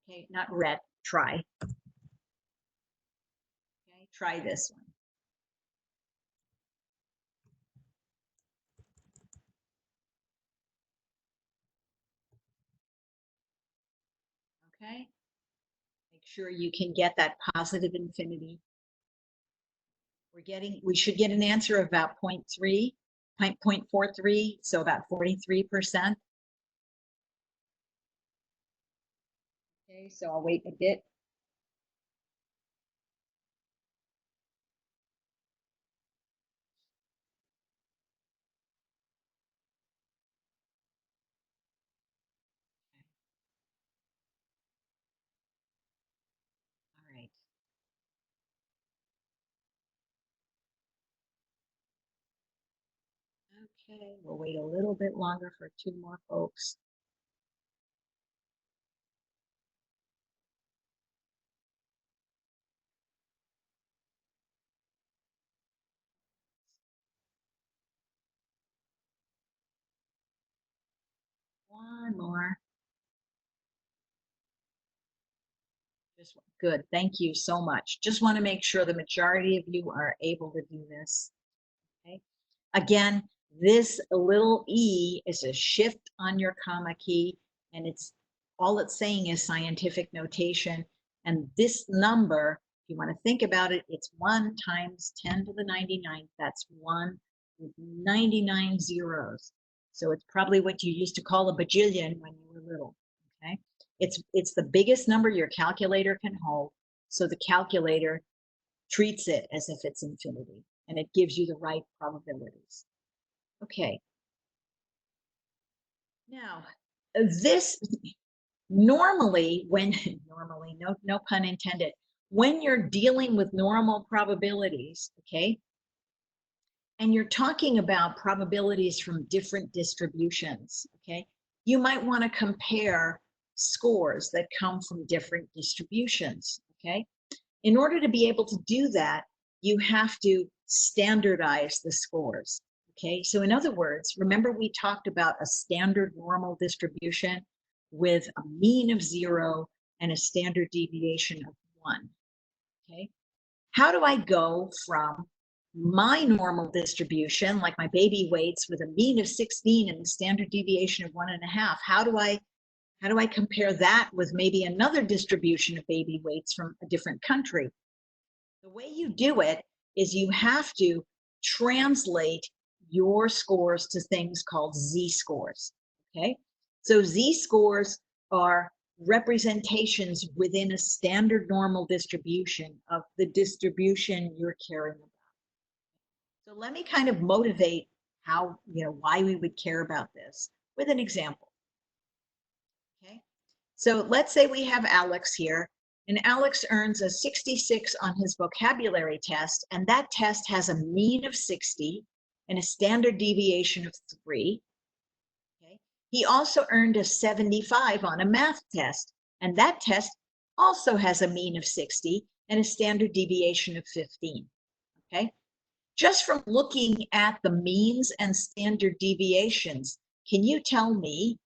Okay, not red, try. Okay, try this one. Okay, make sure you can get that positive infinity. We should get an answer of about 0.43, so about 43%. Okay, so I'll wait a bit. All right. Okay, we'll wait a little bit longer for 2 more folks. One more. Just good. Thank you so much. Just want to make sure the majority of you are able to do this. Okay. Again, this little e is a shift on your comma key, and it's all it's saying is scientific notation. And this number, if you want to think about it, it's 1 times 10 to the 99th. That's 1 with 99 zeros. So it's probably what you used to call a bajillion when you were little. Okay, it's the biggest number your calculator can hold. So the calculator treats it as if it's infinity, and it gives you the right probabilities. Okay. Now, this normally, no pun intended, when you're dealing with normal probabilities, okay, and you're talking about probabilities from different distributions, okay, you might want to compare scores that come from different distributions, okay? In order to be able to do that, you have to standardize the scores, okay? So in other words, remember we talked about a standard normal distribution with a mean of 0 and a standard deviation of 1, okay? How do I go from my normal distribution, like my baby weights with a mean of 16 and a standard deviation of 1.5, how do I compare that with maybe another distribution of baby weights from a different country? The way you do it is you have to translate your scores to things called z-scores, okay? So z-scores are representations within a standard normal distribution of the distribution you're caring about. So let me kind of motivate how, why we would care about this with an example, okay? So let's say we have Alex here, and Alex earns a 66 on his vocabulary test, and that test has a mean of 60 and a standard deviation of 3. Okay. He also earned a 75 on a math test, and that test also has a mean of 60 and a standard deviation of 15. Okay. Just from looking at the means and standard deviations, can you tell me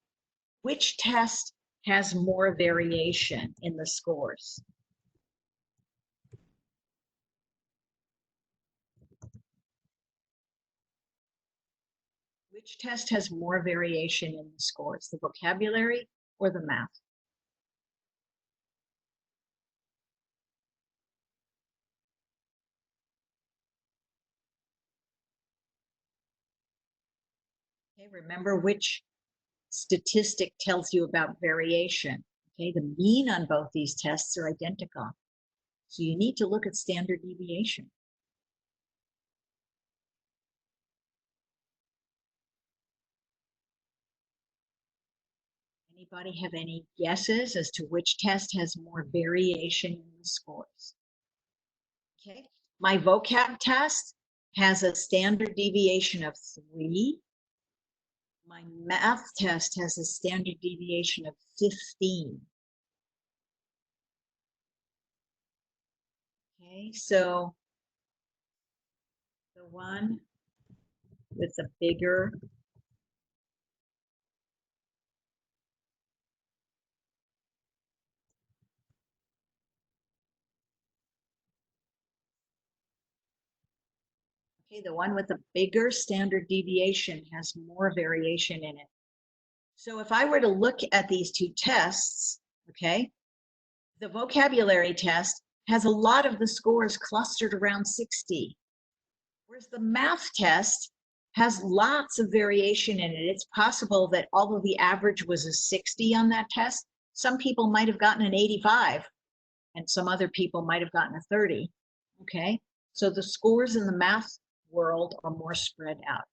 which test has more variation in the scores? Which test has more variation in the scores, the vocabulary or the math? Okay, remember which statistic tells you about variation. Okay, the mean on both these tests are identical. So you need to look at standard deviation. Anybody have any guesses as to which test has more variation in the scores? Okay, my vocab test has a standard deviation of 3. My math test has a standard deviation of 15. Okay, so the one with the bigger okay, the one with the bigger standard deviation has more variation in it. So if I were to look at these two tests, okay, the vocabulary test has a lot of the scores clustered around 60, whereas the math test has lots of variation in it. It's possible that although the average was a 60 on that test, some people might have gotten an 85 and some other people might have gotten a 30. Okay, so the scores in the math world are more spread out.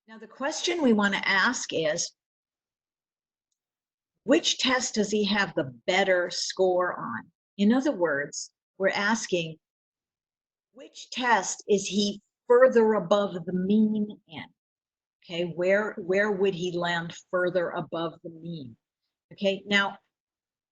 Now the question we want to ask is, which test does he have the better score on? In other words, we're asking, which test is he further above the mean in? Okay, where would he land further above the mean? Okay, now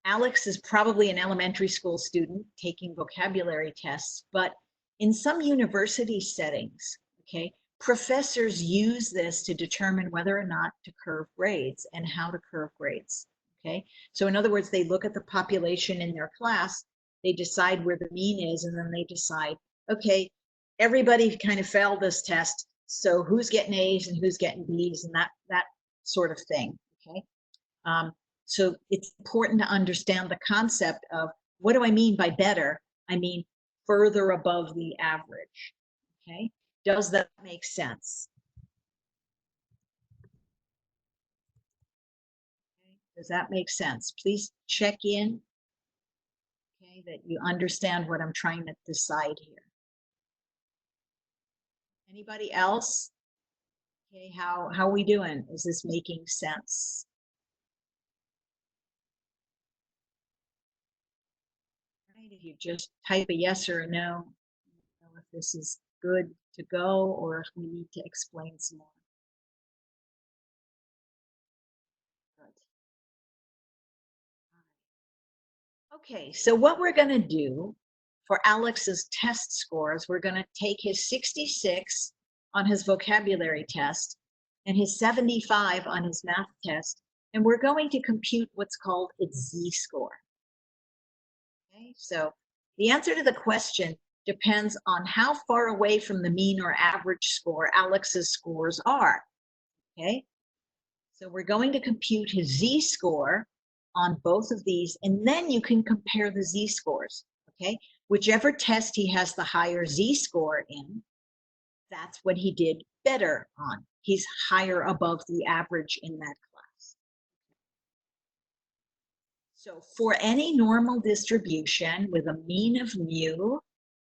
Alex is probably an elementary school student taking vocabulary tests, but in some university settings, okay, professors use this to determine whether or not to curve grades and how to curve grades. Okay, so in other words, they look at the population in their class, they decide where the mean is, and then they decide, okay, everybody kind of failed this test, so who's getting A's and who's getting B's and that sort of thing. Okay, so it's important to understand the concept of, what do I mean by better? I mean further above the average. Okay, does that make sense? Okay. Does that make sense? Please check in, okay, that you understand what I'm trying to decide here. Anybody else? Okay, how are we doing? Is this making sense? Right, if you just type a yes or a no, know if this is good to go or if we need to explain some more. Good. Okay, so what we're going to do for Alex's test scores, we're going to take his 66 on his vocabulary test and his 75 on his math test, and we're going to compute what's called its z-score. Okay, so the answer to the question depends on how far away from the mean or average score Alex's scores are. Okay, so we're going to compute his z-score on both of these, and then you can compare the z-scores. Okay, whichever test he has the higher z-score in, that's what he did better on. He's higher above the average in that class. So for any normal distribution with a mean of mu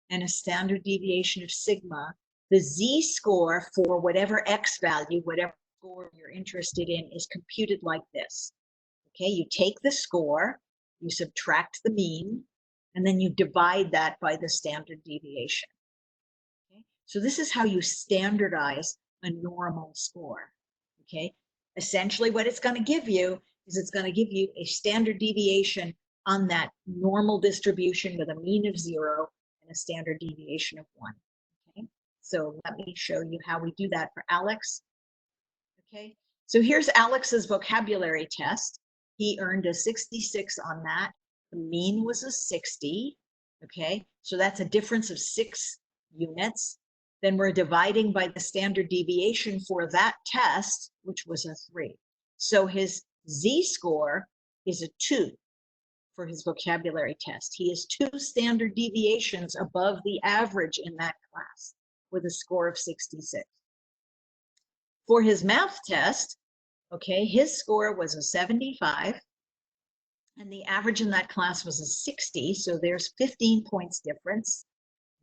and a standard deviation of sigma, the z-score for whatever x value, whatever score you're interested in, is computed like this. Okay, you take the score, you subtract the mean, and then you divide that by the standard deviation. Okay, so this is how you standardize a normal score. Okay, essentially what it's going to give you is it's going to give you a standard deviation on that normal distribution with a mean of 0 and a standard deviation of 1. Okay, so let me show you how we do that for Alex. Okay, so here's Alex's vocabulary test. He earned a 66 on that. The mean was a 60. Okay, so that's a difference of 6 units. then we're dividing by the standard deviation for that test, which was a 3. So his z-score is a 2 for his vocabulary test. He is 2 standard deviations above the average in that class with a score of 66. For his math test, okay, his score was a 75, and the average in that class was a 60, so there's 15 points difference.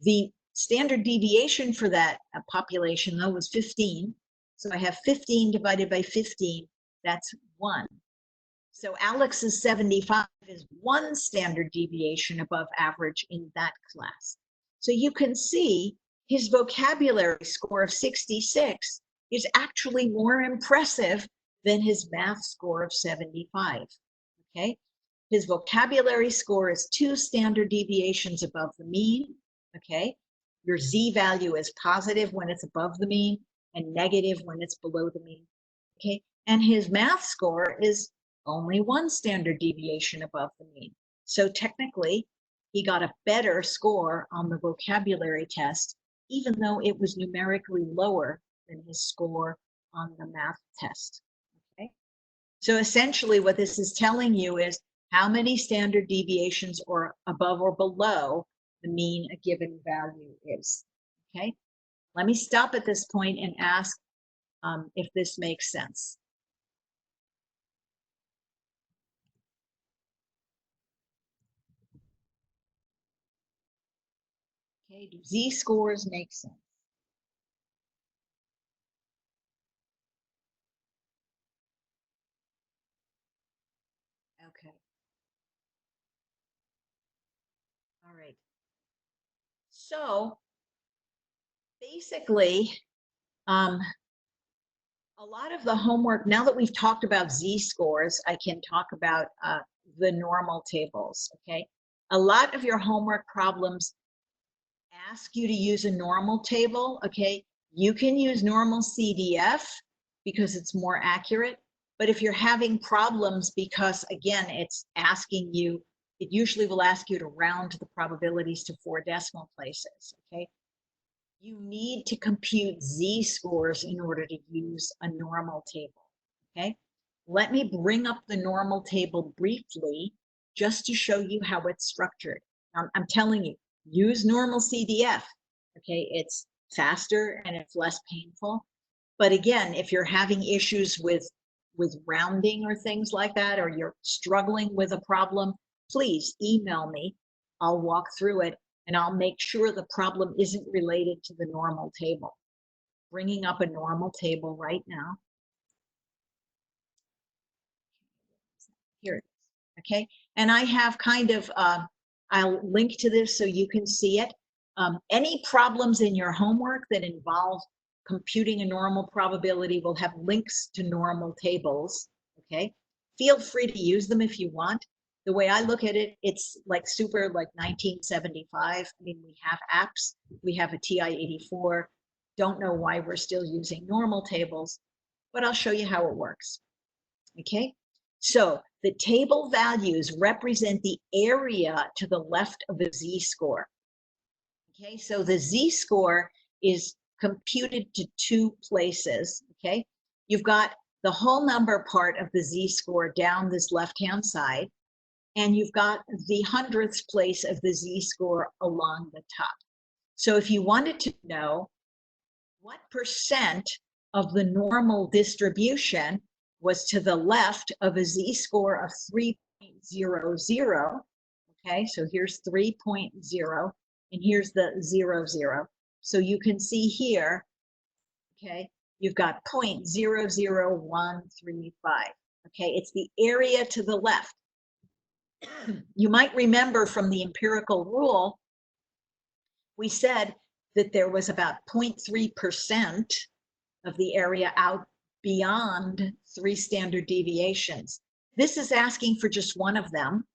The standard deviation for that population, though, was 15. So I have 15 divided by 15, that's 1. So Alex's 75 is 1 standard deviation above average in that class. So you can see his vocabulary score of 66 is actually more impressive than his math score of 75, okay? His vocabulary score is 2 standard deviations above the mean, okay? Your z-value is positive when it's above the mean and negative when it's below the mean, okay? And his math score is only 1 standard deviation above the mean. So technically, he got a better score on the vocabulary test, even though it was numerically lower than his score on the math test, okay? So essentially what this is telling you is how many standard deviations or above or below the mean a given value is, okay? Let me stop at this point and ask if this makes sense. Okay, do z-scores make sense? Okay. All right. So basically, a lot of the homework, now that we've talked about z-scores, I can talk about the normal tables, okay? A lot of your homework problems ask you to use a normal table, okay? You can use normal CDF because it's more accurate, but if you're having problems because, again, it's asking you, it usually will ask you to round the probabilities to 4 decimal places, okay? You need to compute z-scores in order to use a normal table, okay? Let me bring up the normal table briefly just to show you how it's structured. I'm telling you, use normal CDF, okay? It's faster and it's less painful. But again, if you're having issues with rounding or things like that, or you're struggling with a problem, please email me. I'll walk through it and I'll make sure the problem isn't related to the normal table. Bringing up a normal table right now. Here it is, okay? And I have kind of, I'll link to this so you can see it. Any problems in your homework that involve computing a normal probability will have links to normal tables, okay? Feel free to use them if you want. The way I look at it, it's like super like 1975. I mean, we have apps, we have a TI-84. Don't know why we're still using normal tables, but I'll show you how it works, okay? So the table values represent the area to the left of the z-score. Okay, so the z-score is computed to 2 places, okay? You've got the whole number part of the z-score down this left-hand side, and you've got the 100th place of the z-score along the top. So if you wanted to know what percent of the normal distribution was to the left of a z-score of 3.00, okay, so here's 3.0, and here's the 00. So you can see here, okay, you've got 0.00135, okay, it's the area to the left. You might remember from the empirical rule, we said that there was about 0.3% of the area out beyond 3 standard deviations. This is asking for just one of them,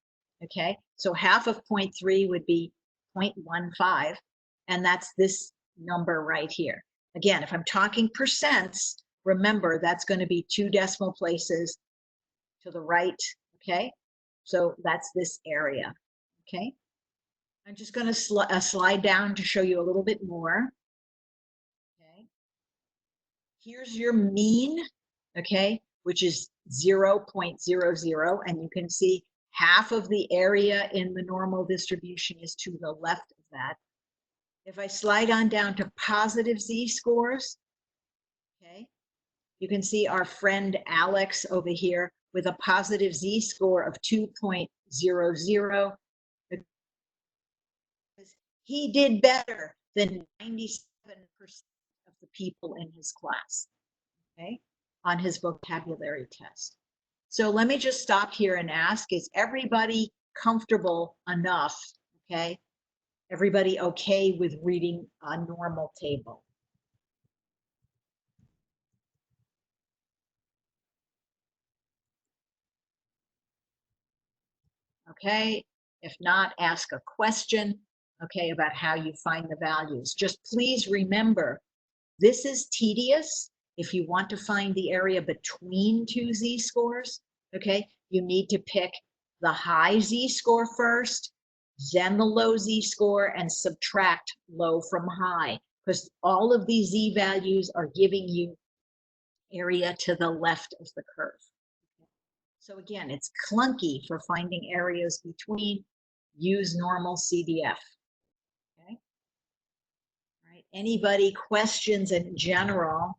okay? So half of 0.3 would be 0.15, and that's this number right here. Again, if I'm talking percents, remember that's going to be 2 decimal places to the right, okay? So that's this area, okay? I'm just going to slide down to show you a little bit more. Here's your mean, okay, which is 0.00, and you can see half of the area in the normal distribution is to the left of that. If I slide on down to positive z-scores, okay, you can see our friend Alex over here with a positive z-score of 2.00. He did better than 97% of the people in his class, okay, on his vocabulary test. So let me just stop here and ask, is everybody comfortable enough, okay? Everybody okay with reading a normal table? Okay, if not, ask a question, okay, about how you find the values. Just please remember, this is tedious. If you want to find the area between two z-scores, okay, you need to pick the high z-score first, then the low z-score, and subtract low from high, because all of these z-values are giving you area to the left of the curve. So again, it's clunky for finding areas between. Use normal CDF. Okay. All right. Anybody questions in general?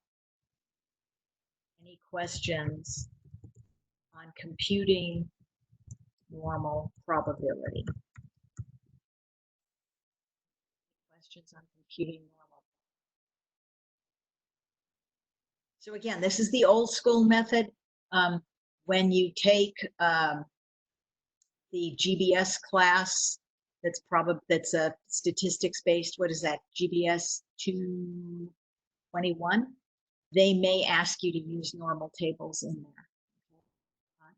Any questions on computing normal probability? Questions on computing normal? So again, this is the old school method. When you take the GBS class, that's a statistics based, what is that, GBS 221, they may ask you to use normal tables in there.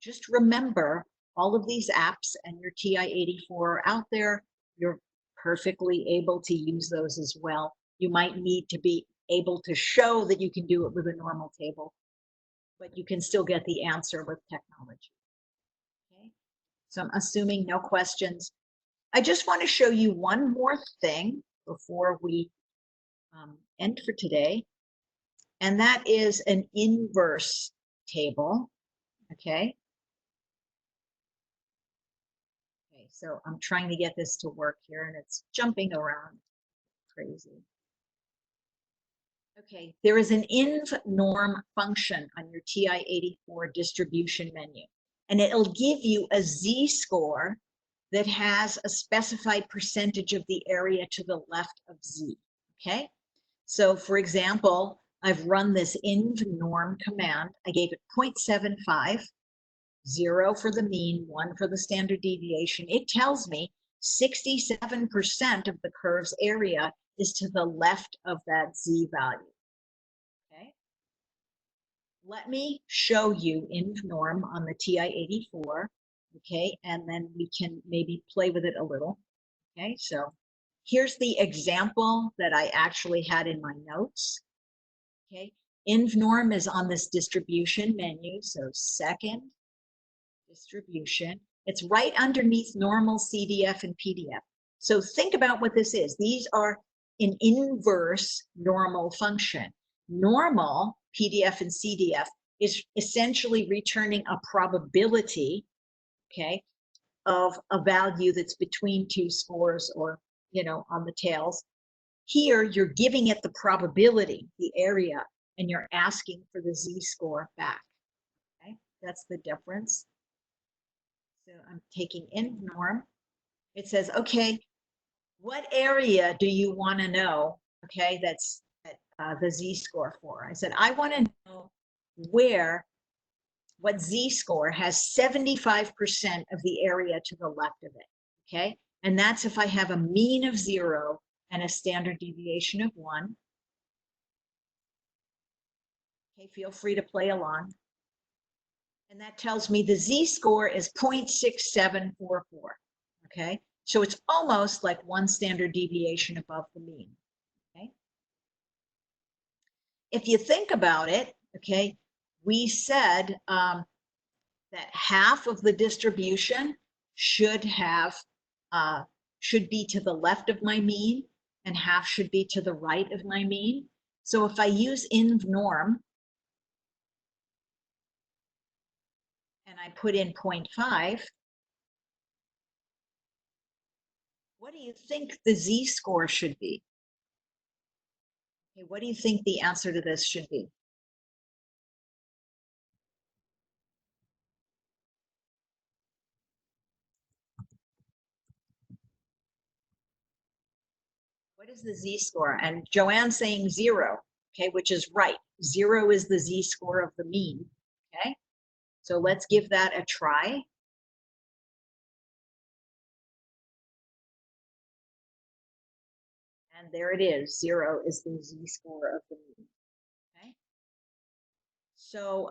Just remember, all of these apps and your TI-84 are out there. You're perfectly able to use those as well. You might need to be able to show that you can do it with a normal table, but you can still get the answer with technology. Okay, so I'm assuming no questions. I just want to show you one more thing before we end for today, and that is an inverse table. Okay. Okay, so I'm trying to get this to work here, and it's jumping around crazy. Okay, there is an inv norm function on your TI-84 distribution menu, and it'll give you a z-score that has a specified percentage of the area to the left of z, okay? So for example, I've run this inv norm command. I gave it 0.75, 0 for the mean, 1 for the standard deviation. It tells me 67% of the curve's area is to the left of that z value. Okay. Let me show you inv norm on the TI-84. Okay, and then we can maybe play with it a little. Okay, so here's the example that I actually had in my notes. Okay, inv norm is on this distribution menu, so second distribution. It's right underneath normal CDF and PDF. So think about what this is. These are an inverse normal function. Normal, PDF and CDF, is essentially returning a probability, okay, of a value that's between two scores or, you know, on the tails. Here, you're giving it the probability, the area, and you're asking for the z-score back. Okay, that's the difference. So I'm taking inv norm. It says, okay, what area do you want to know? Okay, that's the z-score for. I said, I want to know what z-score has 75% of the area to the left of it. Okay, and that's if I have a mean of 0 and a standard deviation of 1. Okay, feel free to play along. And that tells me the z-score is 0.6744. Okay, so it's almost like 1 standard deviation above the mean. Okay, if you think about it, okay, we said that half of the distribution should be to the left of my mean, and half should be to the right of my mean. So if I use in norm and I put in 0.5, what do you think the z-score should be? Okay, what do you think the answer to this should be? What is the z-score? And Joanne's saying 0, okay, which is right. 0 is the z-score of the mean, okay? So let's give that a try. And there it is. 0 is the z-score of the mean. Okay. So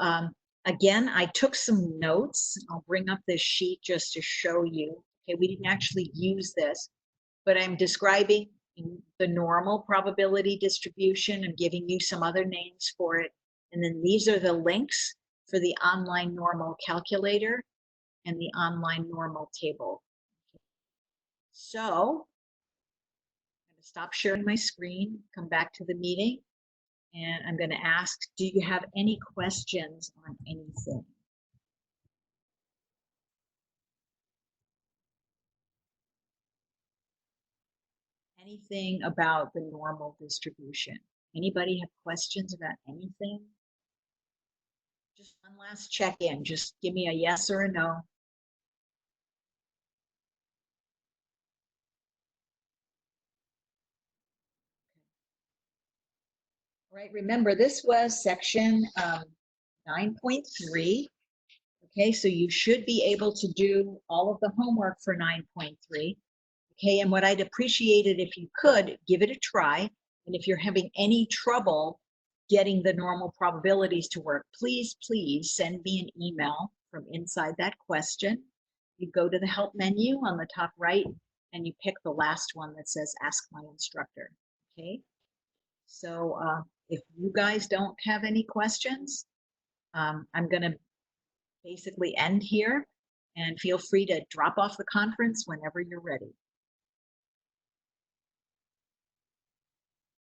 again, I took some notes. I'll bring up this sheet just to show you. Okay, we didn't actually use this, but I'm describing the normal probability distribution. I'm giving you some other names for it. And then these are the links for the online normal calculator and the online normal table. So I'm going to stop sharing my screen, come back to the meeting, and I'm going to ask, do you have any questions on anything? Anything about the normal distribution? Anybody have questions about anything? Just one last check-in. Just give me a yes or a no. All right, remember this was section 9.3. Okay, so you should be able to do all of the homework for 9.3. Okay, and what I'd appreciate it if you could give it a try. And if you're having any trouble getting the normal probabilities to work, please send me an email from inside that question. You go to the help menu on the top right and you pick the last one that says ask my instructor. Okay, so if you guys don't have any questions, I'm going to basically end here, and feel free to drop off the conference whenever you're ready.